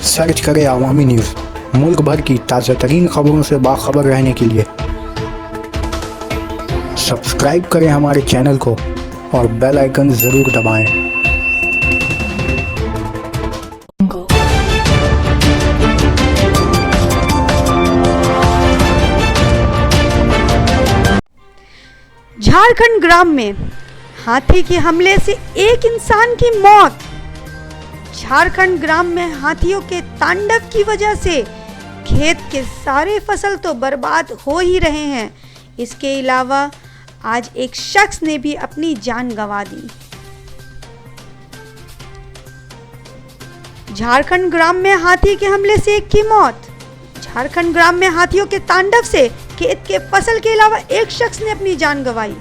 Search करें अवामी news. मुल्क भर की ताज़ा तरीन खबरों से बाखबर रहने के लिए सब्सक्राइब करें हमारे चैनल को और बेल आइकन ज़रूर दबाएं। झारखंड ग्राम में हाथी के हमले से एक इंसान की मौत। झारखंड ग्राम में हाथियों के तांडव की वजह से खेत के सारे फसल तो बर्बाद हो ही रहे हैं। इसके अलावा आज एक शख्स ने भी अपनी जान गंवा दी। झारखंड ग्राम में हाथी के हमले से एक की मौत। झारखंड ग्राम में हाथियों के तांडव से खेत के फसल के अलावा एक शख्स ने अपनी जान गंवाई।